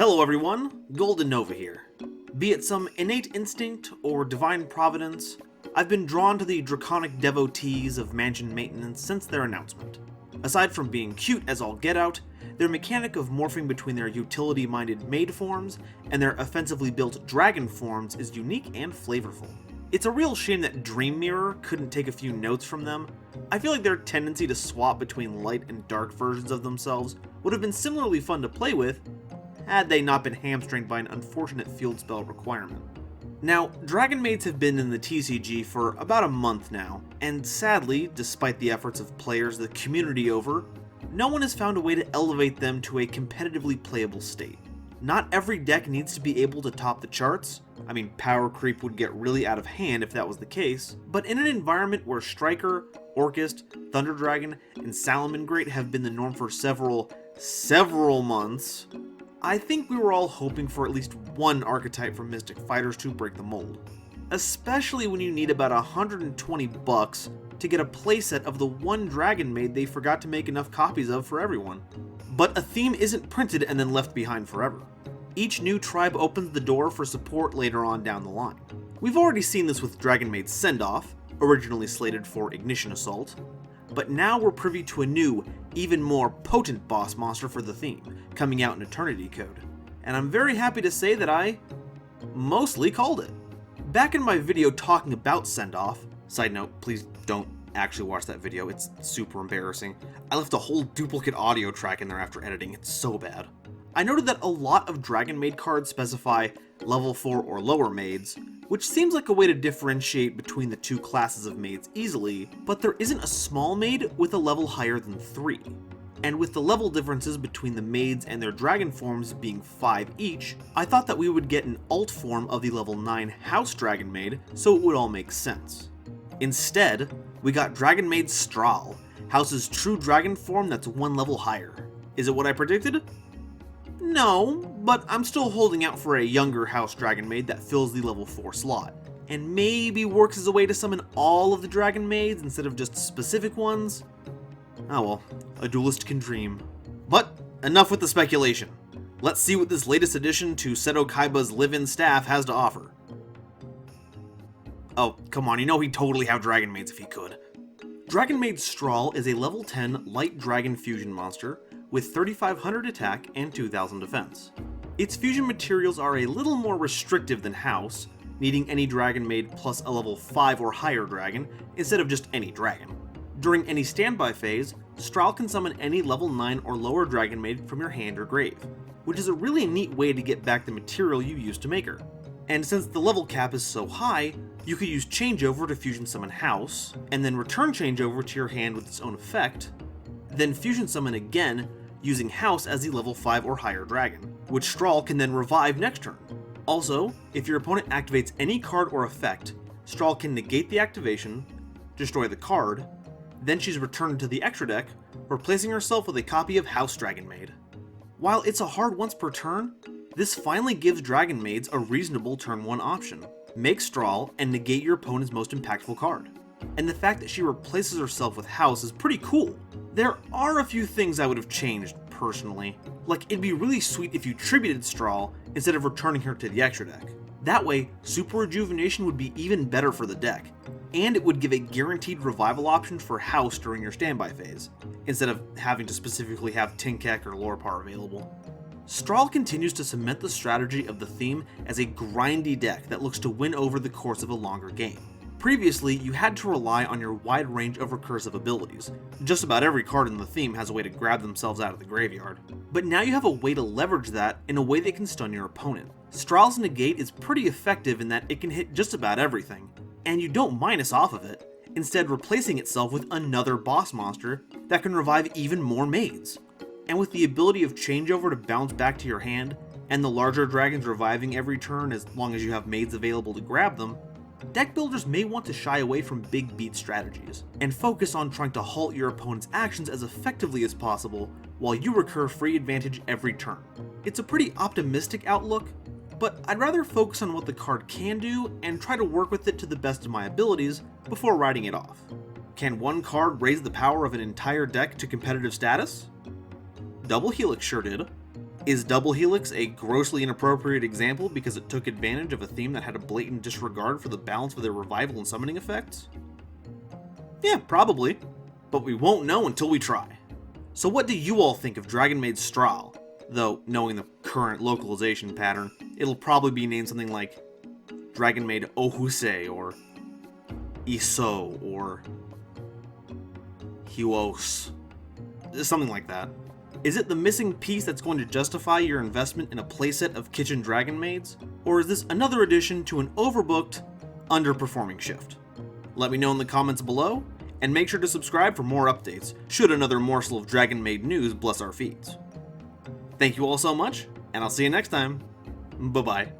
Hello everyone, GoldenNova here. Be it some innate instinct or divine providence, I've been drawn to the draconic devotees of mansion maintenance since their announcement. Aside from being cute as all get out, their mechanic of morphing between their utility-minded maid forms and their offensively built dragon forms is unique and flavorful. It's a real shame that Dream Mirror couldn't take a few notes from them. I feel like their tendency to swap between light and dark versions of themselves would have been similarly fun to play with, had they not been hamstringed by an unfortunate field spell requirement. Now, Dragonmaids have been in the TCG for about a month now, and sadly, despite the efforts of players the community over, no one has found a way to elevate them to a competitively playable state. Not every deck needs to be able to top the charts. I mean, power creep would get really out of hand if that was the case, but in an environment where Striker, Orcust, Thunder Dragon, and Salamangreat have been the norm for several months, I think we were all hoping for at least one archetype from Mystic Fighters to break the mold. Especially when you need about $120 to get a playset of the one Dragonmaid they forgot to make enough copies of for everyone. But a theme isn't printed and then left behind forever. Each new tribe opens the door for support later on down the line. We've already seen this with Dragonmaid Sendoff, originally slated for Ignition Assault, but now we're privy to a new, even more potent boss monster for the theme, coming out in Eternity Code. And I'm very happy to say that I mostly called it. Back in my video talking about Sendoff, side note, please don't actually watch that video, it's super embarrassing. I left a whole duplicate audio track in there after editing, it's so bad. I noted that a lot of Dragonmaid cards specify level 4 or lower maids, which seems like a way to differentiate between the two classes of maids easily, but there isn't a small maid with a level higher than 3. And with the level differences between the maids and their dragon forms being 5 each, I thought that we would get an alt form of the level 9 House Dragonmaid, so it would all make sense. Instead, we got Dragonmaid Strahl, House's true dragon form that's one level higher. Is it what I predicted? No, but I'm still holding out for a younger House Dragonmaid that fills the level 4 slot, and maybe works as a way to summon all of the Dragonmaids instead of just specific ones. Oh well, a duelist can dream. But enough with the speculation. Let's see what this latest addition to Seto Kaiba's live-in staff has to offer. Oh, come on, you know he'd totally have Dragonmaids if he could. Dragonmaid Strahl is a level 10 light dragon fusion monster with 3500 attack and 2000 defense. Its fusion materials are a little more restrictive than House, needing any Dragonmaid plus a level 5 or higher dragon instead of just any dragon. During any standby phase, Strahl can summon any level 9 or lower Dragonmaid from your hand or grave, which is a really neat way to get back the material you used to make her. And since the level cap is so high, you could use Changeover to fusion summon House, and then return Changeover to your hand with its own effect, then fusion summon again using House as the level 5 or higher dragon, which Strahl can then revive next turn. Also, if your opponent activates any card or effect, Strahl can negate the activation, destroy the card, then she's returned to the extra deck, replacing herself with a copy of House Dragonmaid. While it's a hard once per turn, this finally gives Dragonmaids a reasonable turn 1 option. Make Strahl and negate your opponent's most impactful card. And the fact that she replaces herself with House is pretty cool. There are a few things I would have changed, personally. Like, it'd be really sweet if you tributed Strahl instead of returning her to the extra deck. That way, Super Rejuvenation would be even better for the deck, and it would give a guaranteed revival option for House during your standby phase, instead of having to specifically have Tinkek or Lorpar available. Strahl continues to cement the strategy of the theme as a grindy deck that looks to win over the course of a longer game. Previously, you had to rely on your wide range of recursive abilities. Just about every card in the theme has a way to grab themselves out of the graveyard. But now you have a way to leverage that in a way that can stun your opponent. Strahl's negate is pretty effective in that it can hit just about everything, and you don't minus off of it, instead replacing itself with another boss monster that can revive even more maids. And with the ability of Changeover to bounce back to your hand, and the larger dragons reviving every turn as long as you have maids available to grab them, deck builders may want to shy away from big beat strategies, and focus on trying to halt your opponent's actions as effectively as possible while you recur free advantage every turn. It's a pretty optimistic outlook, but I'd rather focus on what the card can do and try to work with it to the best of my abilities before writing it off. Can one card raise the power of an entire deck to competitive status? Double Helix sure did. Is Double Helix a grossly inappropriate example because it took advantage of a theme that had a blatant disregard for the balance of their revival and summoning effects? Yeah, probably, but we won't know until we try. So what do you all think of Dragonmaid Strahl? Though, knowing the current localization pattern, it'll probably be named something like Dragonmaid Ohuse, or Iso, or Huos. Something like that. Is it the missing piece that's going to justify your investment in a playset of kitchen Dragonmaids? Or is this another addition to an overbooked, underperforming shift? Let me know in the comments below, and make sure to subscribe for more updates, should another morsel of Dragonmaid news bless our feeds. Thank you all so much, and I'll see you next time. Bye-bye.